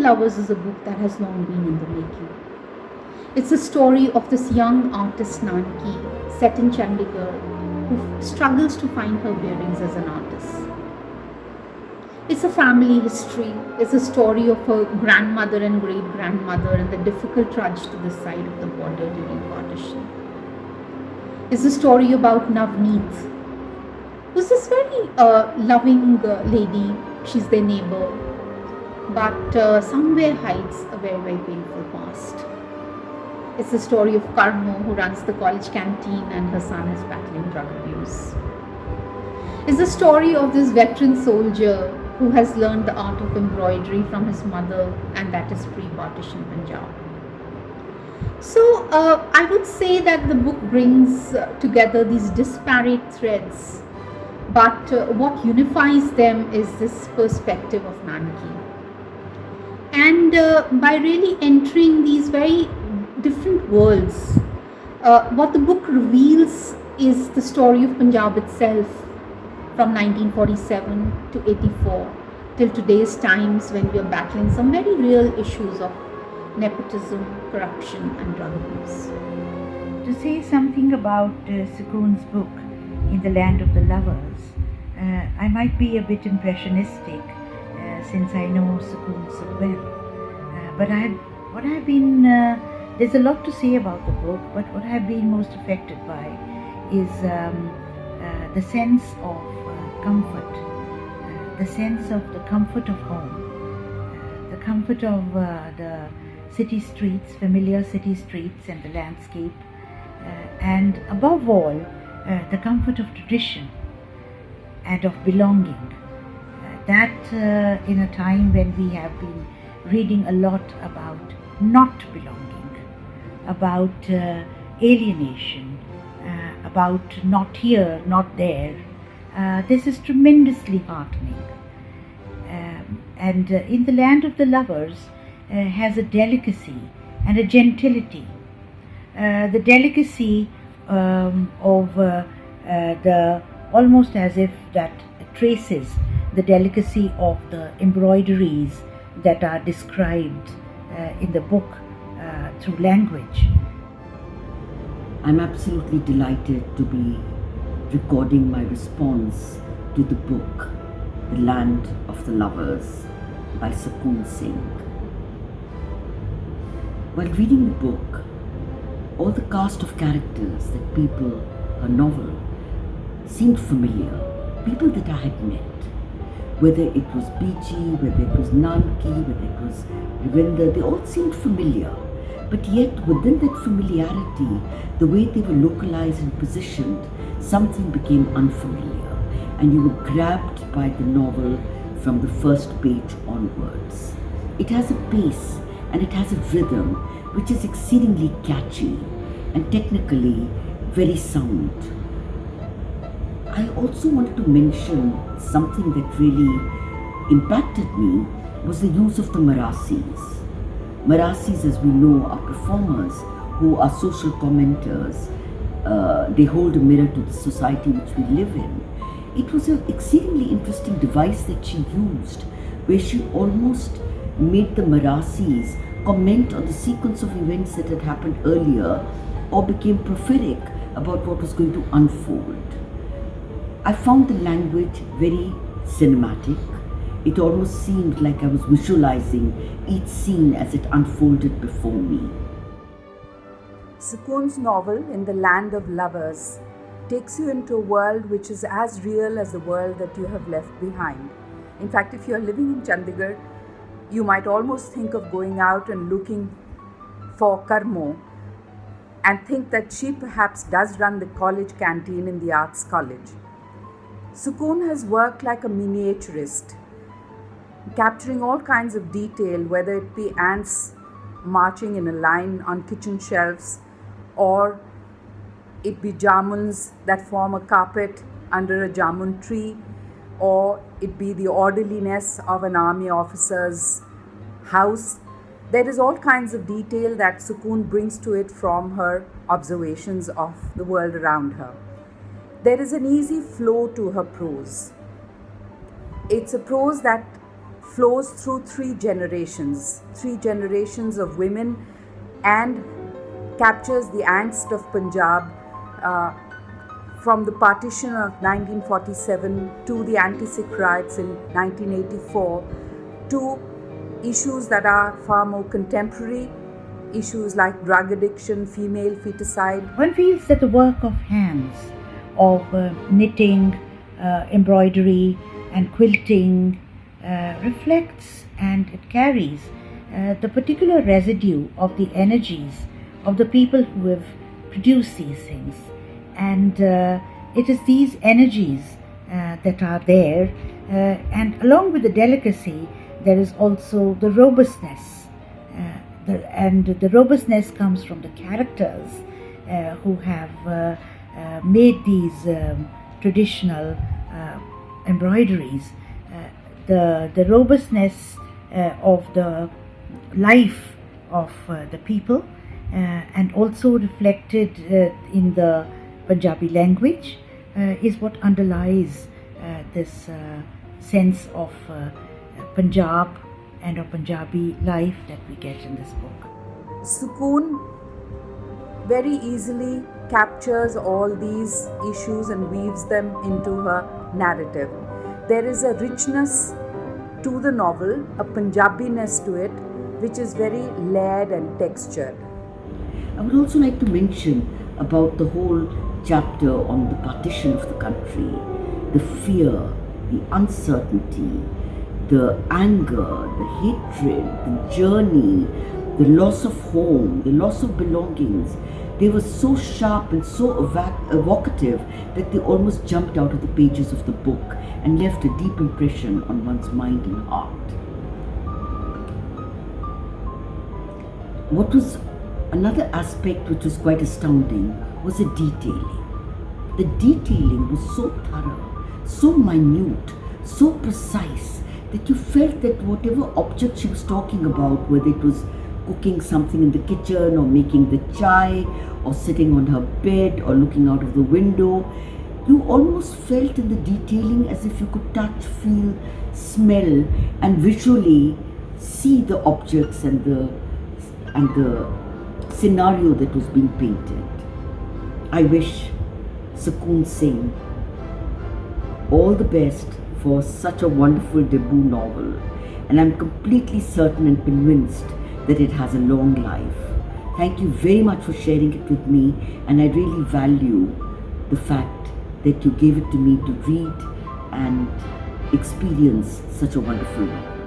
Lovers is a book that has long been in the making. It's the story of this young artist Nanki, set in Chandigarh, who struggles to find her bearings as an artist. It's a family history. It's a story of her grandmother and great grandmother and the difficult trudge to the side of the border during partition. It's a story about Navneet, who's this very loving lady. She's their neighbor, but somewhere hides a very, very painful past. It's the story of Karmo, who runs the college canteen and her son is battling drug abuse. It's the story of this veteran soldier who has learned the art of embroidery from his mother, and that is pre-partition Punjab. So I would say that the book brings together these disparate threads, but what unifies them is this perspective of Nanki. And by really entering these very different worlds, what the book reveals is the story of Punjab itself from 1947 to 84 till today's times, when we are battling some very real issues of nepotism, corruption and drug abuse. To say something about Sakoon's book, In the Land of the Lovers, I might be a bit impressionistic since I know Sakoon so well. But there's a lot to say about the book, but what I've been most affected by is the sense of comfort, the sense of the comfort of home, the comfort of the city streets, familiar city streets and the landscape, and above all, the comfort of tradition and of belonging. That in a time when we have been reading a lot about not belonging, about alienation, about not here, not there, this is tremendously heartening. And In the Land of the Lovers has a delicacy and a gentility. The delicacy of the almost as if that traces the delicacy of the embroideries that are described in the book through language. I'm absolutely delighted to be recording my response to the book, The Land of the Lovers by Sakoon Singh. While reading the book, all the cast of characters that people, her novel, seemed familiar, people that I had met. Whether it was Beachy, whether it was Nanki, whether it was Ravinder, they all seemed familiar. But yet within that familiarity, the way they were localized and positioned, something became unfamiliar, and you were grabbed by the novel from the first page onwards. It has a pace and it has a rhythm which is exceedingly catchy and technically very sound. I also wanted to mention something that really impacted me was the use of the Marasis. Marasis, as we know, are performers who are social commenters. They hold a mirror to the society which we live in. It was an exceedingly interesting device that she used, where she almost made the Marasis comment on the sequence of events that had happened earlier, or became prophetic about what was going to unfold. I found the language very cinematic. It almost seemed like I was visualizing each scene as it unfolded before me. Sakoon's novel, In the Land of Lovers, takes you into a world which is as real as the world that you have left behind. In fact, if you are living in Chandigarh, you might almost think of going out and looking for Karmo and think that she perhaps does run the college canteen in the Arts College. Sakoon has worked like a miniaturist, capturing all kinds of detail, whether it be ants marching in a line on kitchen shelves, or it be jamuns that form a carpet under a jamun tree, or it be the orderliness of an army officer's house. There is all kinds of detail that Sakoon brings to it from her observations of the world around her. There is an easy flow to her prose. It's a prose that flows through three generations of women, and captures the angst of Punjab from the partition of 1947 to the anti-Sikh riots in 1984 to issues that are far more contemporary, issues like drug addiction, female feticide. One feels that the work of hands, of knitting, embroidery and quilting reflects and it carries the particular residue of the energies of the people who have produced these things. And it is these energies that are there, and along with the delicacy, there is also the robustness. And the robustness comes from the characters who have made these traditional embroideries. The robustness of the life of the people, and also reflected in the Punjabi language, is what underlies this sense of Punjab and of Punjabi life that we get in this book. Sakoon very easily captures all these issues and weaves them into her narrative. There is a richness to the novel, a Punjabiness to it, which is very layered and textured. I would also like to mention about the whole chapter on the partition of the country, the fear, the uncertainty, the anger, the hatred, the journey, the loss of home, the loss of belongings. They were so sharp and so evocative that they almost jumped out of the pages of the book and left a deep impression on one's mind and heart. What was another aspect which was quite astounding was the detailing. The detailing was so thorough, so minute, so precise, that you felt that whatever object she was talking about, whether it was cooking something in the kitchen or making the chai or sitting on her bed or looking out of the window, you almost felt in the detailing as if you could touch, feel, smell and visually see the objects and the scenario that was being painted. I wish Sakoon Singh all the best for such a wonderful debut novel, and I'm completely certain and convinced that it has a long life. Thank you very much for sharing it with me, and I really value the fact that you gave it to me to read and experience such a wonderful novel.